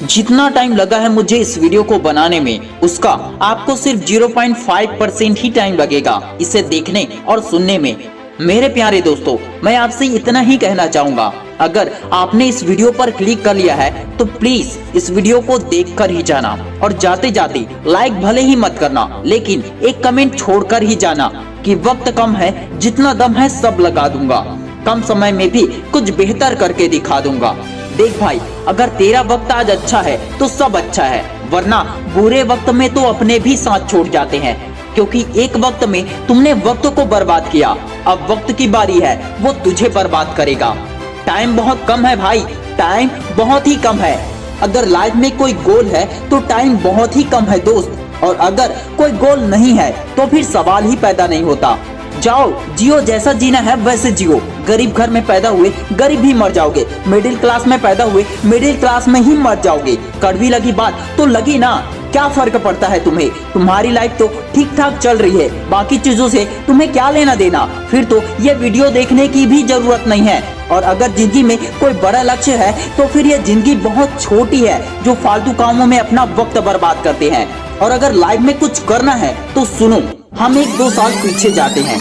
जितना टाइम लगा है मुझे इस वीडियो को बनाने में, उसका आपको सिर्फ 0.5% ही टाइम लगेगा इसे देखने और सुनने में। मेरे प्यारे दोस्तों, मैं आपसे इतना ही कहना चाहूंगा, अगर आपने इस वीडियो पर क्लिक कर लिया है तो प्लीज इस वीडियो को देखकर ही जाना, और जाते जाते लाइक भले ही मत करना, लेकिन एक कमेंट छोड़कर ही जाना कि वक्त कम है, जितना दम है सब लगा दूंगा, कम समय में भी कुछ बेहतर करके दिखा दूंगा। देख भाई, अगर तेरा वक्त आज अच्छा है तो सब अच्छा है, वरना बुरे वक्त में तो अपने भी साथ छोड़ जाते हैं, क्योंकि एक वक्त में तुमने वक्त को बर्बाद किया, अब वक्त की बारी है वो तुझे बर्बाद करेगा। टाइम बहुत कम है भाई, टाइम बहुत ही कम है। अगर लाइफ में कोई गोल है तो टाइम बहुत ही कम है दोस्त, और अगर कोई गोल नहीं है तो फिर सवाल ही पैदा नहीं होता। जाओ जियो, जैसा जीना है वैसे जियो। गरीब घर में पैदा हुए गरीब ही मर जाओगे, मिडिल क्लास में पैदा हुए मिडिल क्लास में ही मर जाओगे। कड़वी लगी बात तो लगी ना, क्या फर्क पड़ता है तुम्हें? तुम्हारी लाइफ तो ठीक ठाक चल रही है, बाकी चीजों से तुम्हें क्या लेना देना? फिर तो ये वीडियो देखने की भी जरूरत नहीं है। और अगर जिंदगी में कोई बड़ा लक्ष्य है तो फिर ये जिंदगी बहुत छोटी है जो फालतू कामों में अपना वक्त बर्बाद करते हैं। और अगर लाइफ में कुछ करना है तो सुनो, हम 1-2 साल पीछे जाते हैं।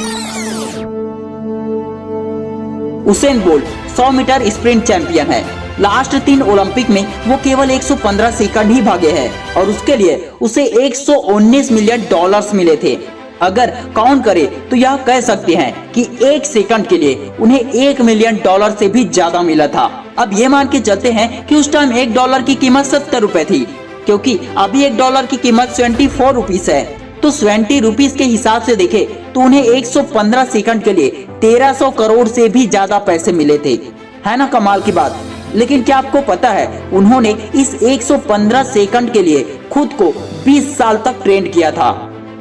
Usain Bolt 100 metre sprint champion है। लास्ट 3 ओलंपिक में वो केवल 115 सेकंड ही भागे हैं, और उसके लिए उसे $119 मिलियन मिले थे। अगर काउंट करे तो यह कह सकते हैं कि 1 सेकंड के लिए उन्हें $1 मिलियन से भी ज्यादा मिला था। अब ये मान के चलते हैं कि उस टाइम $1 की कीमत 70 रुपए थी, क्योंकि अभी $1 की कीमत 24 रुपीस है। तो 20 रुपीस के हिसाब से देखे तो उन्हें 115 सेकंड के लिए 1300 करोड़ से भी ज्यादा पैसे मिले थे। है ना कमाल की बात? लेकिन क्या आपको पता है, उन्होंने इस 115 सेकंड के लिए खुद को 20 साल तक ट्रेन किया था।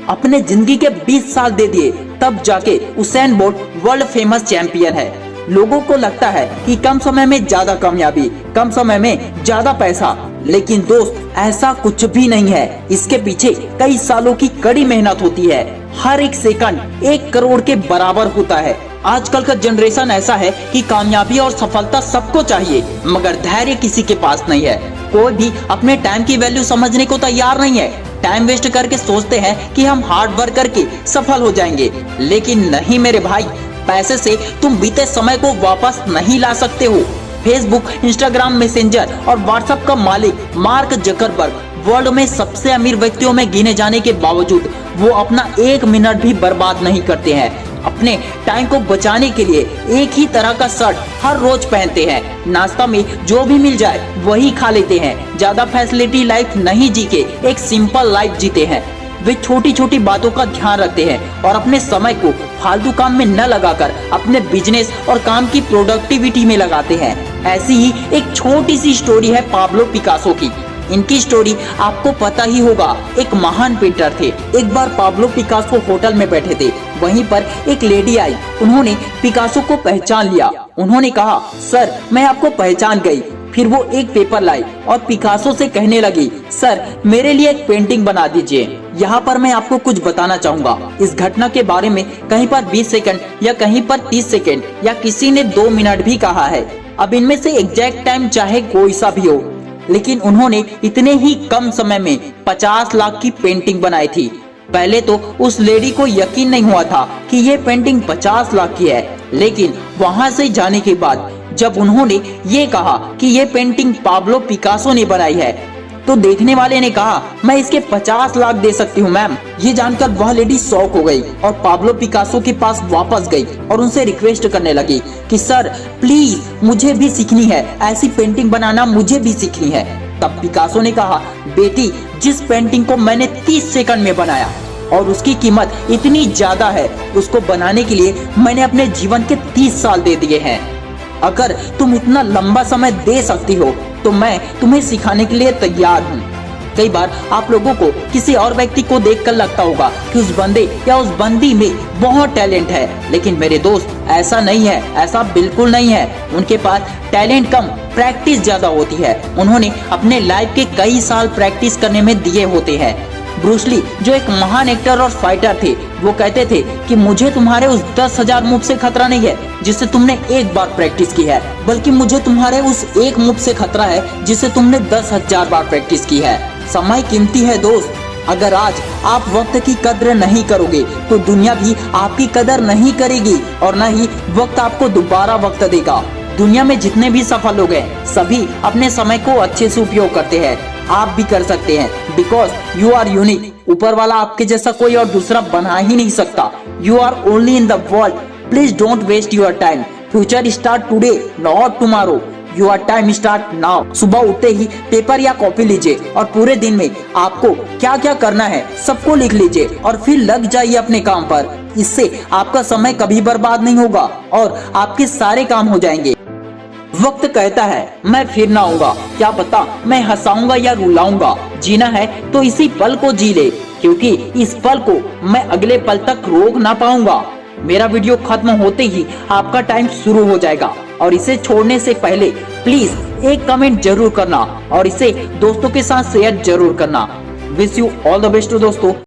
अपने जिंदगी के 20 साल दे दिए, तब जाके Usain bolt world famous champion है। लोगों को लगता है कि कम समय में ज्यादा कामयाबी, कम समय में ज्यादा पैसा, लेकिन दोस्त ऐसा कुछ भी नहीं है। इसके पीछे कई सालों की कड़ी मेहनत होती है। हर एक सेकंड 1 करोड़ के बराबर होता है। आजकल का जनरेशन ऐसा है कि कामयाबी और सफलता सबको चाहिए, मगर धैर्य किसी के पास नहीं है। कोई भी अपने टाइम की वैल्यू समझने को तैयार नहीं है। टाइम वेस्ट करके सोचते हैं कि हम हार्ड वर्क करके सफल हो जाएंगे, लेकिन नहीं मेरे भाई, पैसे से तुम बीते समय को वापस नहीं ला सकते हो। फेसबुक, इंस्टाग्राम, मैसेंजर और व्हाट्सएप का मालिक मार्क जकरबर्ग वर्ल्ड में सबसे अमीर व्यक्तियों में गिने जाने के बावजूद वो अपना 1 मिनट भी बर्बाद नहीं करते हैं। अपने टाइम को बचाने के लिए एक ही तरह का शर्ट हर रोज पहनते हैं। नाश्ता में जो भी मिल जाए वही खा लेते हैं। ज्यादा फैसिलिटी लाइफ नहीं जी के एक सिंपल लाइफ जीते हैं। वे छोटी छोटी बातों का ध्यान रखते हैं और अपने समय को फालतू काम में न लगाकर अपने बिजनेस और काम की प्रोडक्टिविटी में लगाते हैं। ऐसी ही एक छोटी सी स्टोरी है पाब्लो पिकासो की। इनकी स्टोरी आपको पता ही होगा। एक महान पेंटर थे। एक बार पाब्लो पिकासो होटल में बैठे थे, वहीं पर एक लेडी आई। उन्होंने पिकासो को पहचान लिया। उन्होंने कहा, सर मैं आपको पहचान गई। फिर वो एक पेपर लाई और पिकासो से कहने लगी, सर मेरे लिए एक पेंटिंग बना दीजिए। यहाँ पर मैं आपको कुछ बताना चाहूंगा। इस घटना के बारे में कहीं पर 20 सेकंड या कहीं पर 30 सेकंड या किसी ने 2 मिनट भी कहा है। अब इनमें से एग्जैक्ट टाइम चाहे कोई सा भी हो, लेकिन उन्होंने इतने ही कम समय में 50 लाख की पेंटिंग बनाई थी। पहले तो उस लेडी को यकीन नहीं हुआ था कि ये पेंटिंग 50 लाख की है, लेकिन वहां से जाने के बाद जब उन्होंने ये कहा कि ये पेंटिंग पाब्लो पिकासो ने बनाई है, तो देखने वाले ने कहा, मैं इसके 50 लाख दे सकती हूँ मैम। ये जानकर वह लेडी शॉक हो गई और पाब्लो पिकासो के पास वापस गई और उनसे रिक्वेस्ट करने लगी कि सर प्लीज मुझे भी सीखनी है, ऐसी पेंटिंग बनाना मुझे भी सीखनी है। तब पिकासो ने कहा, बेटी जिस पेंटिंग को मैंने 30 सेकंड में बनाया और उसकी कीमत इतनी ज्यादा है, उसको बनाने के लिए मैंने अपने जीवन के 30 साल दे दिए हैं। अगर तुम इतना लंबा समय दे सकती हो तो मैं तुम्हें सिखाने के लिए तैयार हूँ। कई बार आप लोगों को किसी और व्यक्ति को देखकर लगता होगा कि उस बंदे या उस बंदी में बहुत टैलेंट है, लेकिन मेरे दोस्त ऐसा नहीं है, ऐसा बिल्कुल नहीं है। उनके पास टैलेंट कम, प्रैक्टिस ज्यादा होती है। उन्होंने अपने लाइफ के कई साल प्रैक्टिस करने में दिए होते हैं। ब्रूस ली जो एक महान एक्टर और फाइटर थे, वो कहते थे कि मुझे तुम्हारे उस 10,000 मूव से खतरा नहीं है जिससे तुमने एक बार प्रैक्टिस की है, बल्कि मुझे तुम्हारे उस एक मूव से खतरा है जिसे तुमने 10,000 बार प्रैक्टिस की है। समय कीमती है दोस्त, अगर आज आप वक्त की कद्र नहीं करोगे तो दुनिया भी आपकी कदर नहीं करेगी और न ही वक्त आपको दोबारा वक्त देगा। दुनिया में जितने भी सफल लोग हैं सभी अपने समय को अच्छे से उपयोग करते हैं। आप भी कर सकते हैं, बिकॉज यू आर यूनिक। ऊपर वाला आपके जैसा कोई और दूसरा बना ही नहीं सकता। You are only in the world. Please don't waste your time. Future start today, not tomorrow. Your time start now. सुबह उठते ही पेपर या कॉपी लीजिए और पूरे दिन में आपको क्या क्या करना है सबको लिख लीजिए और फिर लग जाइए अपने काम पर। इससे आपका समय कभी बर्बाद नहीं होगा और आपके सारे काम हो जाएंगे। वक्त कहता है मैं फिर ना आऊंगा, क्या पता मैं हंसाऊंगा या रुलाऊंगा। जीना है तो इसी पल को जी ले, क्योंकि इस पल को मैं अगले पल तक रोक ना पाऊंगा। मेरा वीडियो खत्म होते ही आपका टाइम शुरू हो जाएगा और इसे छोड़ने से पहले प्लीज एक कमेंट जरूर करना और इसे दोस्तों के साथ शेयर जरूर करना। Wish you all the best दोस्तों।